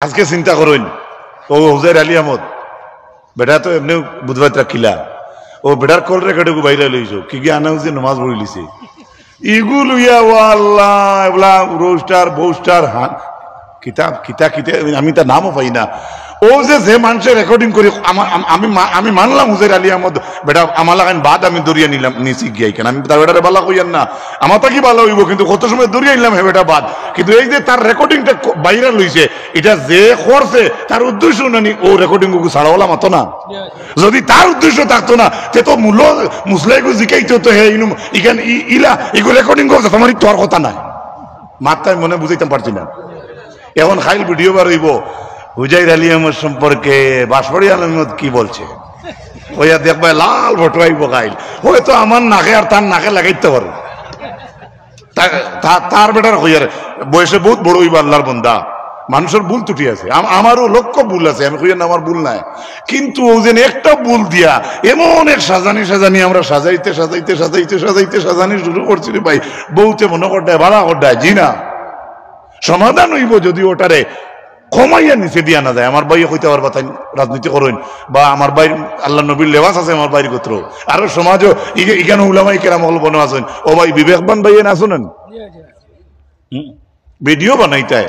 আজকে চিন্তা করুন ও হুজাইর আলী আহমদ বেটা তো এমনি বুধবার রাখিলা ও বেটার কল রেকর্ডে বাইরে লইছো কি কি আনা হচ্ছে নমাজ পড়ি লিছে ইগুলো ইয়া ও আল্লাহ এগুলা রোস্টার বৌস্টার কিতাব কিতাব কিতাব আমি তার নামও পাই না ও যে মানুষের রেকর্ডিং করি আমি মানলাম হুজাইর আলী আহমদ বেটা আমার লাগান বাদ আমি দরিয়া নিলাম নিচি গিয়ে কেন আমি তার বেটারে বালা কইয়ান না আমার তা কি ভালো হইব কিন্তু কত সময় দরিয়া নিলাম হে বেটা বাদ কিন্তু এই যে তার রেকর্ডিংটা বাইরে লইছে এটা যে করছে তার উদ্দেশ্য নানি ও রেকর্ডিং গুলো ছাড়াওয়ালা মাতো না যদি তার উদ্দেশ্য থাকতো না তে তো মূল মুসলাইগু জিকাইতো তো হে ইখান ইলা এগুলো রেকর্ডিং করছে তোমার তোর কথা নাই মাত্রায় মনে বুঝাইতে পারছি না এখন খাইল ভিডিও বার হইব হুজাইর আলী আহমদ সম্পর্কে বাঁশবাড়ি আহমদ কি বলছে ওইয়া দেখবে লাল ভটো আইব খাইল হয়তো আমার নাকে আর তার নাকে লাগাইতে পারে তার বেটার হইয়ার বয়সে বহুত বড় হইব আল্লাহর বন্দা মানুষের ভুল ত্রুটি আছে আমারও লক্ষ ভুল আছে আমি কইয়া না আমার ভুল নাই কিন্তু ও যেন একটা ভুল দিয়া এমন এক সাজানি আমরা সাজাইতে সাজাইতে সাজাইতে সাজাইতে সাজানি শুরু করছি রে ভাই বহুতে মনে করটায় ভাড়া করটায় জি না সমাধান হইব যদি ওটারে কমাইয়া নিচে দিয়া না যায় আমার ভাই হইতে আমার কথা রাজনীতি করেন বা আমার ভাই আল্লাহ নবীর লেবাস আছে আমার ভাইয়ের গোত্র আরো সমাজও ইখানে উলামাই কেরাম হল বনে আছেন ও ভাই বিবেকবান ভাই না শুনেন ভিডিও বানাইতে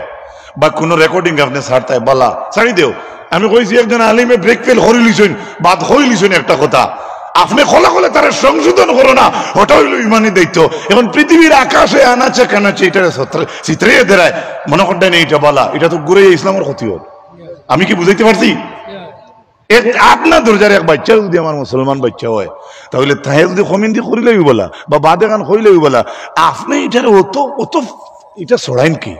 বা কোনো রেকর্ডিং আপনি ছাড়তায় বলা ছাড়ি দেও আমি কইছি একজন আলিমে ব্রেক ফেল হরি লিছেন বাদ হই লিছেন একটা কথা আপনি খোলা খোলা তারা সংশোধন করো না ওটা হইল ইমানি দায়িত্ব এখন পৃথিবীর আকাশে আনাচ্ছে কেনাচ্ছে এটা চিত্রে দেয় মনে করতেন এইটা বলা এটা তো ঘুরে ইসলামের ক্ষতি হোক আমি কি বুঝাইতে পারছি আপনার দরজার এক বাচ্চা যদি আমার মুসলমান বাচ্চা হয় তাহলে তাহে যদি কমিন্দি করিলেই বলা বা বাদে গান কইলেই বলা আপনি এটার অত অত এটা ছড়াইন কি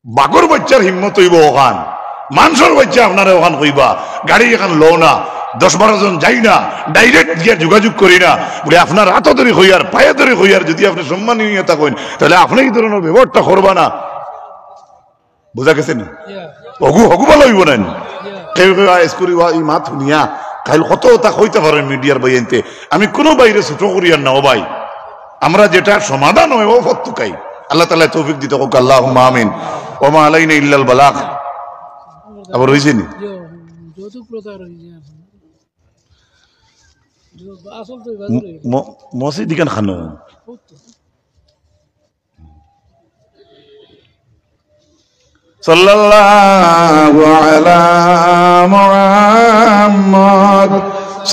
বাগর বাচ্চার হিম্মত হইব ওখান মানুষের বাচ্চা আপনারা ওখান কইবা গাড়ি এখান লো না 10-12 জন যাই না ডাইরেক্ট গিয়ে যোগাযোগ করি না বলে আপনার হাত ধরে হইয়ার পায়ে ধরে হইয়ার যদি আপনি সম্মানীয় থাকেন তাহলে আপনি এই ধরনের ব্যবহারটা করবা না বোঝা গেছে না অগু হগু ভালো হইব না কেউ কেউ আইস করি এই মাত শুনিয়া খাইল কত তা হইতে পারেন মিডিয়ার বাইনতে আমি কোনো বাইরে ছোট করিয়ার না ও ভাই আমরা যেটা সমাধান হয় ও ফত্তুকাই আল্লাহ তাআলা তৌফিক দিতে হোক আল্লাহুম্মা আমিন ওয়া মা আলাইনা ইল্লাল বালাগ আবার হইছে নি যৌতুক প্রচার হইছে মসজিদ দিকান খানো সাল্লাল্লাহু আলা মুহাম্মদ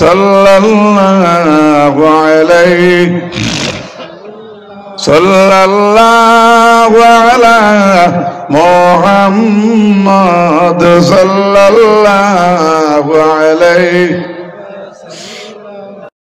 সাল্লাল্লাহু আলাইহি সাল্লাল্লাহু আলা মুহাম্মদ সাল্লাল্লাহু আলাইহি